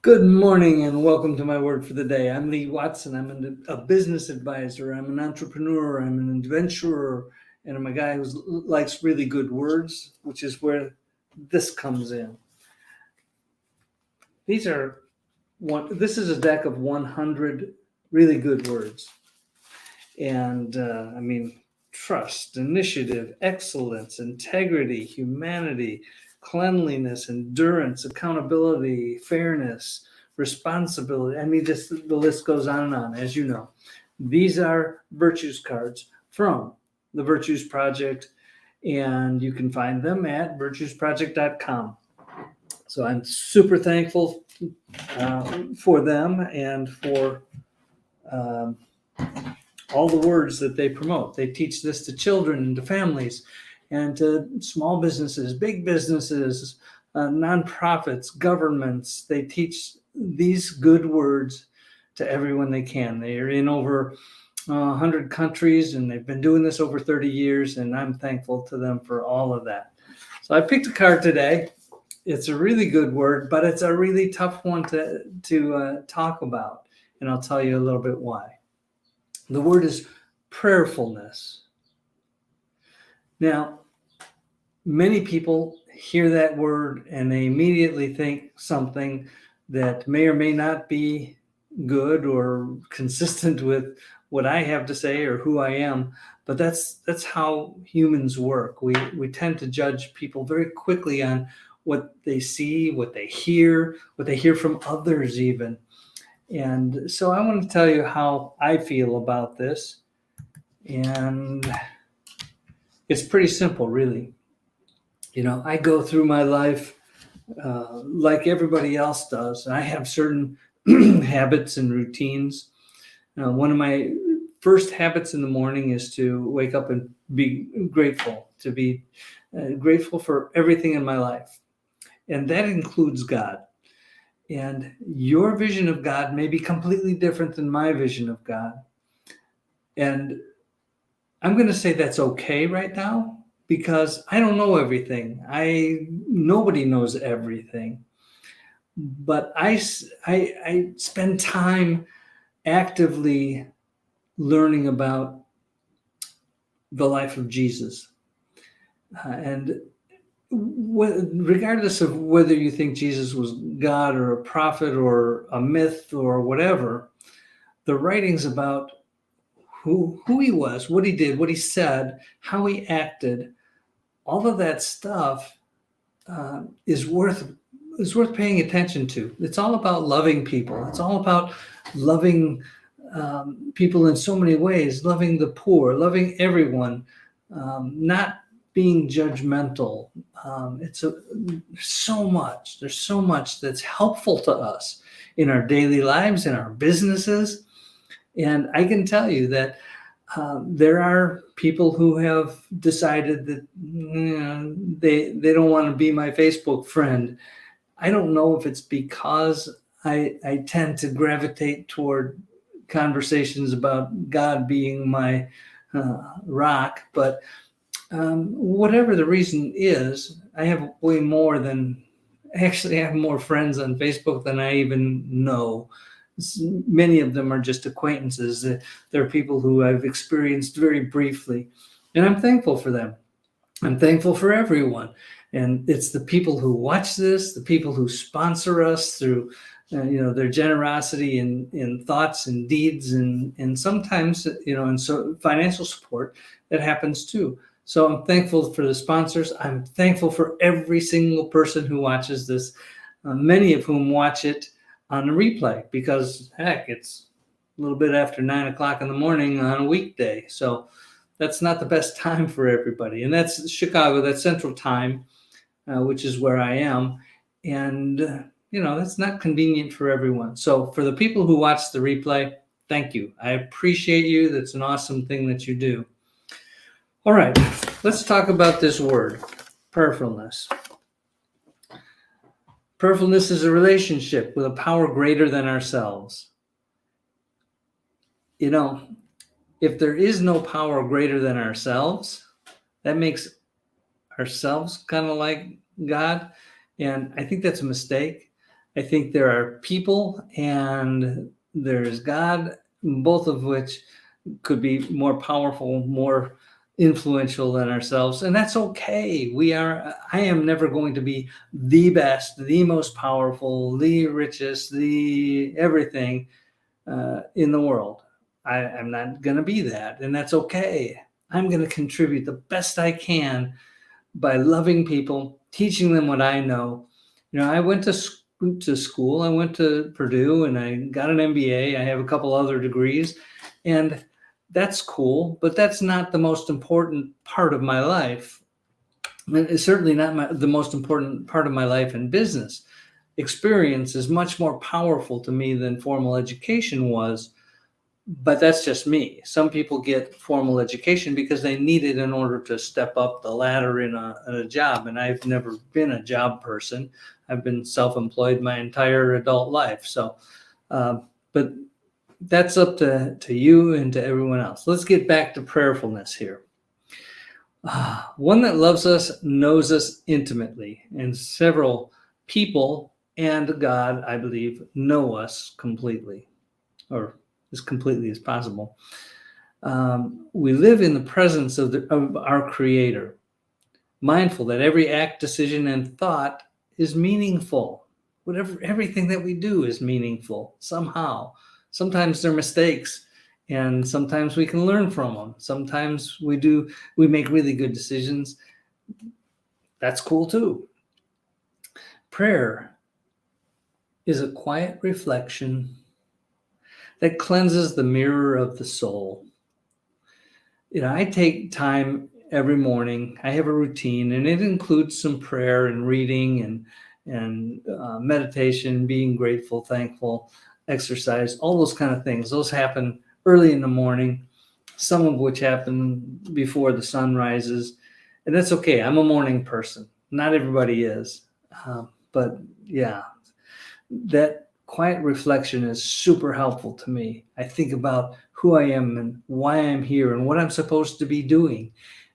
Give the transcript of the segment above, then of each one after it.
Good morning and welcome to my word for the day. I'm Lee Watson. I'm a business advisor. I'm an entrepreneur. I'm an adventurer. And I'm a guy who likes really good words, which is where this comes in. This is a deck of 100 really good words. And trust, initiative, excellence, integrity, humanity, cleanliness, endurance, accountability, fairness, responsibility. The list goes on and on, as you know. These are virtues cards from the Virtues Project, and you can find them at virtuesproject.com. So I'm super thankful for them and for all the words that they promote. They teach this to children and to families and to small businesses, big businesses, nonprofits, governments. They teach these good words to everyone they can. They are in over 100 countries, and they've been doing this over 30 years, and I'm thankful to them for all of that. So I picked a card today. It's a really good word, but it's a really tough one to talk about, and I'll tell you a little bit why. The word is prayerfulness. Now, many people hear that word and they immediately think something that may or may not be good or consistent with what I have to say or who I am. But that's how humans work. We tend to judge people very quickly on what they see, what they hear from others even. And so I want to tell you how I feel about this. And it's pretty simple, really. I go through my life like everybody else does. I have certain habits and routines. One of my first habits in the morning is to wake up and be grateful, to be grateful for everything in my life. And that includes God. And your vision of God may be completely different than my vision of God. And I'm going to say that's okay right now because I don't know everything. Nobody knows everything. But I spend time actively learning about the life of Jesus. And regardless of whether you think Jesus was God or a prophet or a myth or whatever, the writings about who he was, what he did, what he said, how he acted, all of that stuff is worth paying attention to. It's all about loving people. It's all about loving people in so many ways, loving the poor, loving everyone, not being judgmental. There's so much that's helpful to us in our daily lives, in our businesses. And I can tell you that there are people who have decided that they don't want to be my Facebook friend. I don't know if it's because I tend to gravitate toward conversations about God being my rock, but whatever the reason is, I have more friends on Facebook than I even know. Many of them are just acquaintances. They're people who I've experienced very briefly, and I'm thankful for them. I'm thankful for everyone. And it's the people who watch this, the people who sponsor us through their generosity in thoughts and deeds, and sometimes and so financial support that happens too. So I'm thankful for the sponsors. I'm thankful for every single person who watches this, many of whom watch it on a replay because, heck, it's a little bit after 9 o'clock in the morning on a weekday. So that's not the best time for everybody. And that's Chicago, that's Central Time, which is where I am. And, that's not convenient for everyone. So for the people who watch the replay, thank you. I appreciate you. That's an awesome thing that you do. All right, let's talk about this word, prayerfulness. Prayerfulness is a relationship with a power greater than ourselves. If there is no power greater than ourselves, that makes ourselves kind of like God. And I think that's a mistake. I think there are people and there's God, both of which could be more powerful, more influential than ourselves. And that's okay. I am never going to be the best, the most powerful, the richest, the everything in the world. I'm not going to be that. And that's okay. I'm going to contribute the best I can by loving people, teaching them what I know. I went to school. I went to Purdue and I got an MBA. I have a couple other degrees, and that's cool, but that's not the most important part of my life. It's certainly not the most important part of my life in business. Experience is much more powerful to me than formal education was, but that's just me. Some people get formal education because they need it in order to step up the ladder in a job. And I've never been a job person. I've been self-employed my entire adult life. So, but that's up to you and to everyone else. Let's get back to prayerfulness here. One that loves us knows us intimately, and several people and God, I believe, know us completely, or as completely as possible. We live in the presence of our Creator, mindful that every act, decision, and thought is meaningful. Everything that we do is meaningful somehow. Sometimes they're mistakes, and sometimes we can learn from them. Sometimes we make really good decisions. That's cool too. Prayer is a quiet reflection that cleanses the mirror of the soul. I take time every morning. I have a routine, and it includes some prayer and reading and meditation, being grateful, thankful, exercise, all those kind of things. Those happen early in the morning, some of which happen before the sun rises, and that's okay. I'm a morning person. Not everybody is, but yeah, that quiet reflection is super helpful to me. I think about who I am and why I'm here and what I'm supposed to be doing.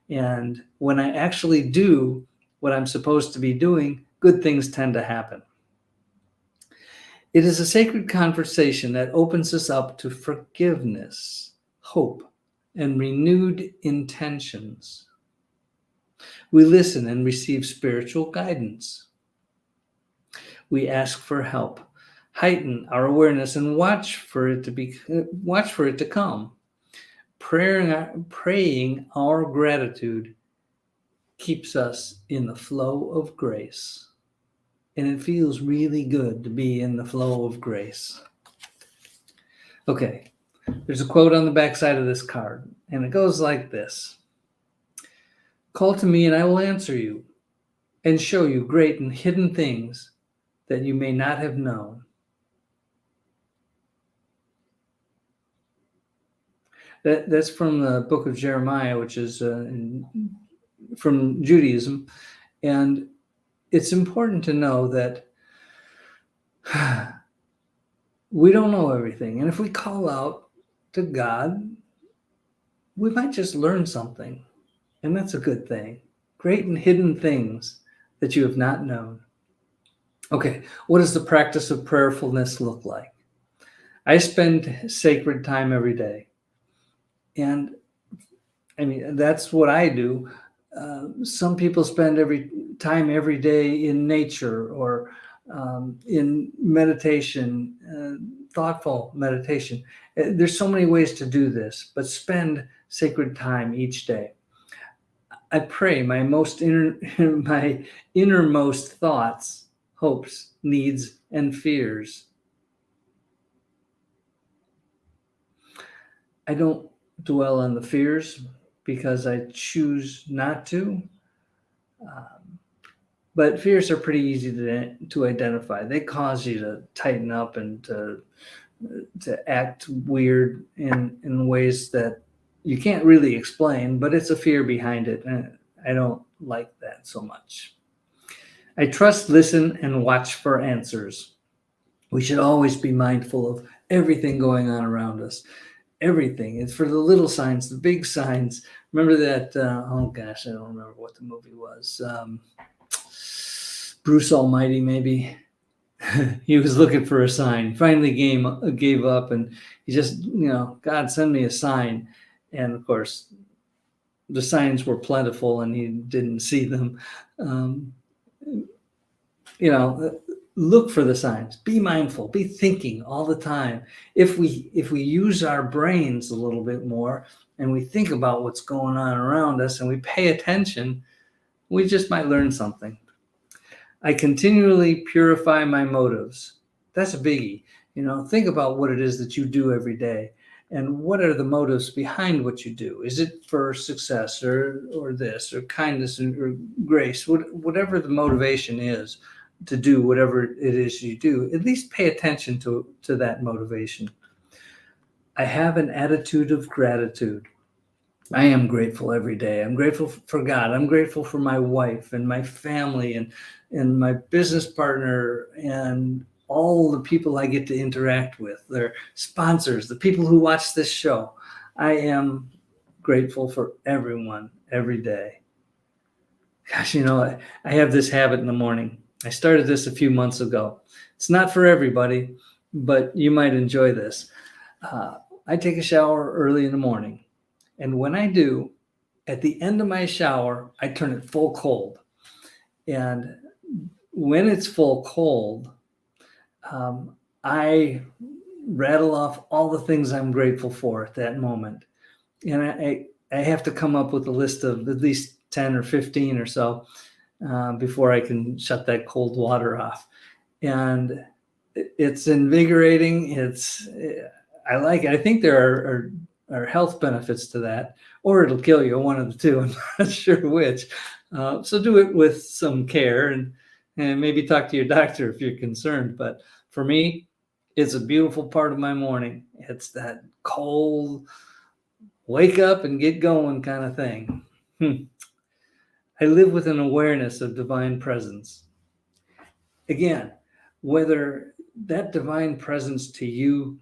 And when I actually do what I'm supposed to be doing, good things tend to happen. It is a sacred conversation that opens us up to forgiveness, hope, and renewed intentions. We listen and receive spiritual guidance. We ask for help, heighten our awareness, and watch for it to come. Praying our gratitude keeps us in the flow of grace. And it feels really good to be in the flow of grace. Okay, there's a quote on the backside of this card, and it goes like this. Call to me and I will answer you and show you great and hidden things that you may not have known. That's from the book of Jeremiah, which is from Judaism. And it's important to know that we don't know everything. And if we call out to God, we might just learn something. And that's a good thing. Great and hidden things that you have not known. Okay, what does the practice of prayerfulness look like? I spend sacred time every day. And I mean, that's what I do. Some people spend every day in nature or in meditation, thoughtful meditation. There's so many ways to do this, but spend sacred time each day. I pray my innermost thoughts, hopes, needs, and fears. I don't dwell on the fears because I choose not to. But fears are pretty easy to identify. They cause you to tighten up and to act weird in ways that you can't really explain, but it's a fear behind it. And I don't like that so much. I trust, listen, and watch for answers. We should always be mindful of everything going on around us. Everything. It's for the little signs, the big signs. Remember that, oh gosh, I don't remember what the movie was. Bruce Almighty, maybe. He was looking for a sign. Finally gave up, and he just, God, send me a sign. And of course, the signs were plentiful, and he didn't see them. Um, you know, look for the signs. Be mindful. Be thinking all the time. If we use our brains a little bit more, and we think about what's going on around us, and we pay attention, we just might learn something. I continually purify my motives. That's a biggie. Think about what it is that you do every day, and what are the motives behind what you do. Is it for success, or this, or kindness, or grace? Whatever the motivation is to do whatever it is you do, at least pay attention to that motivation. I have an attitude of gratitude. I am grateful every day. I'm grateful for God. I'm grateful for my wife and my family, and my business partner, and all the people I get to interact with, their sponsors, the people who watch this show. I am grateful for everyone every day. Gosh, I have this habit in the morning. I started this a few months ago. It's not for everybody, but you might enjoy this. I take a shower early in the morning. And when I do, at the end of my shower, I turn it full cold. And when it's full cold, I rattle off all the things I'm grateful for at that moment. And I have to come up with a list of at least 10 or 15 or so before I can shut that cold water off. And it's invigorating. I like it. I think there are health benefits to that, or it'll kill you, one of the two. I'm not sure which. So do it with some care, and maybe talk to your doctor if you're concerned. But for me, it's a beautiful part of my morning. It's that cold, wake up and get going kind of thing. I live with an awareness of divine presence. Again, whether that divine presence to you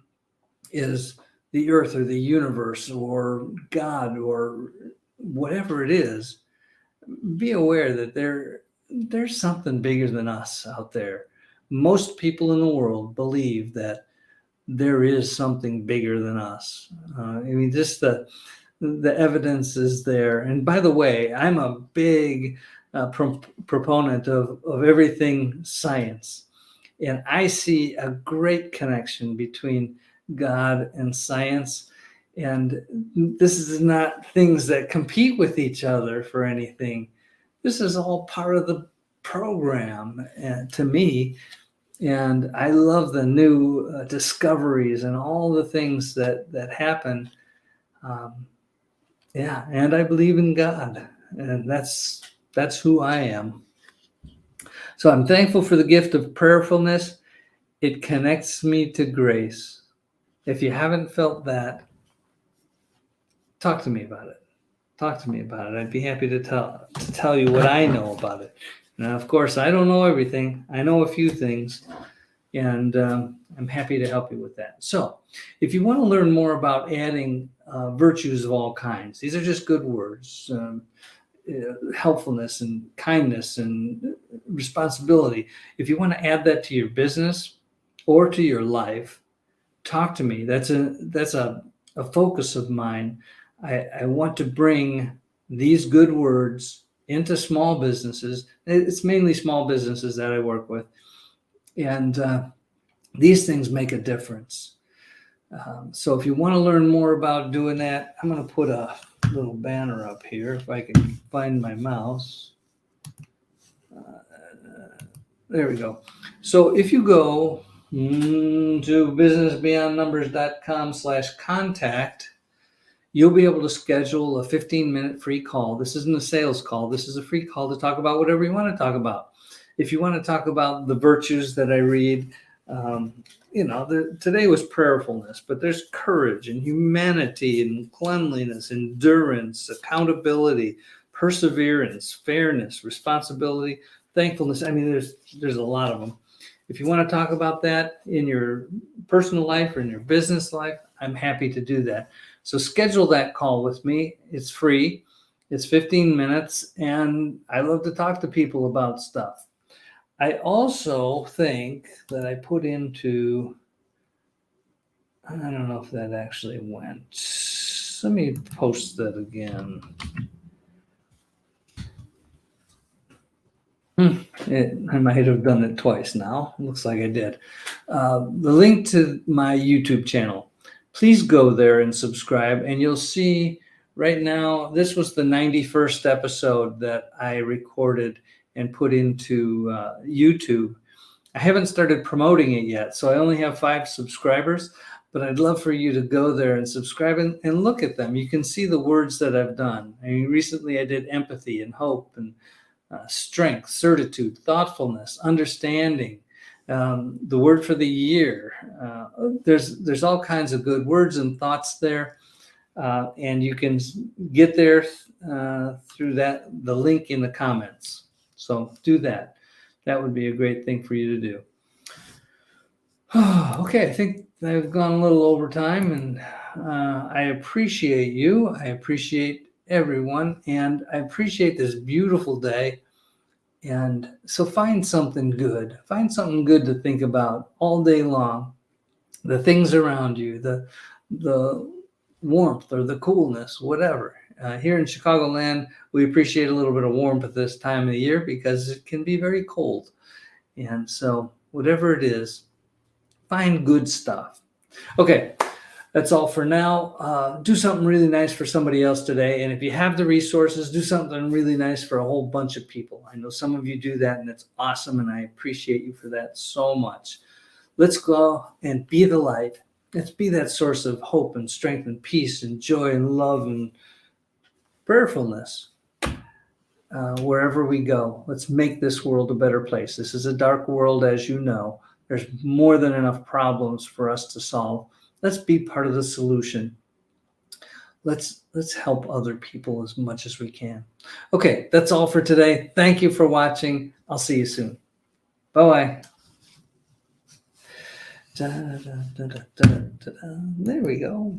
is the earth or the universe or God or whatever it is, be aware that there's something bigger than us out there. Most people in the world believe that there is something bigger than us. Just the evidence is there. And by the way, I'm a big proponent of everything science. And I see a great connection between God and science. And this is not things that compete with each other for anything. This is all part of the program, to me. And I love the new discoveries and all the things that happen. And I believe in God, and that's who I am. So I'm thankful for the gift of prayerfulness. It connects me to grace. If you haven't felt that, talk to me about it. Talk to me about it. I'd be happy to tell you what I know about it. Now, of course, I don't know everything. I know a few things, and I'm happy to help you with that. So if you want to learn more about adding virtues of all kinds, these are just good words, helpfulness and kindness and responsibility. If you want to add that to your business or to your life, talk to me. That's a focus of mine. I want to bring these good words into small businesses. It's mainly small businesses that I work with. And these things make a difference. So if you want to learn more about doing that, I'm going to put a little banner up here if I can find my mouse. There we go. So if you go to businessbeyondnumbers.com/contact, you'll be able to schedule a 15-minute free call. This isn't a sales call. This is a free call to talk about whatever you want to talk about. If you want to talk about the virtues that I read, today was prayerfulness, but there's courage and humanity and cleanliness, endurance, accountability, perseverance, fairness, responsibility, thankfulness. There's a lot of them. If you want to talk about that in your personal life or in your business life, I'm happy to do that. So schedule that call with me. It's free. It's 15 minutes, and I love to talk to people about stuff. I also think that I put into, I don't know if that actually went. Let me post that again. I might have done it twice now. Looks like I did. The link to my YouTube channel. Please go there and subscribe, and you'll see right now, this was the 91st episode that I recorded and put into YouTube. I haven't started promoting it yet, so I only have 5 subscribers, but I'd love for you to go there and subscribe and look at them. You can see the words that I've done. I mean, recently I did empathy and hope and strength, certitude, thoughtfulness, understanding, the word for the year. There's all kinds of good words and thoughts there, and you can get there through the link in the comments. So do that. That would be a great thing for you to do. Okay, I think I've gone a little over time, and I appreciate you. I appreciate everyone, and I appreciate this beautiful day. And so find something good. Find something good to think about all day long. The things around you, the warmth or the coolness, whatever. Here in Chicagoland, we appreciate a little bit of warmth at this time of the year because it can be very cold. And so whatever it is, find good stuff. Okay, that's all for now. Do something really nice for somebody else today. And if you have the resources, do something really nice for a whole bunch of people. I know some of you do that, and it's awesome, and I appreciate you for that so much. Let's go and be the light. Let's be that source of hope and strength and peace and joy and love and prayerfulness wherever we go. Let's make this world a better place. This is a dark world, as you know. There's more than enough problems for us to solve. Let's be part of the solution. Let's help other people as much as we can. Okay, that's all for today. Thank you for watching. I'll see you soon. Bye-bye. There we go.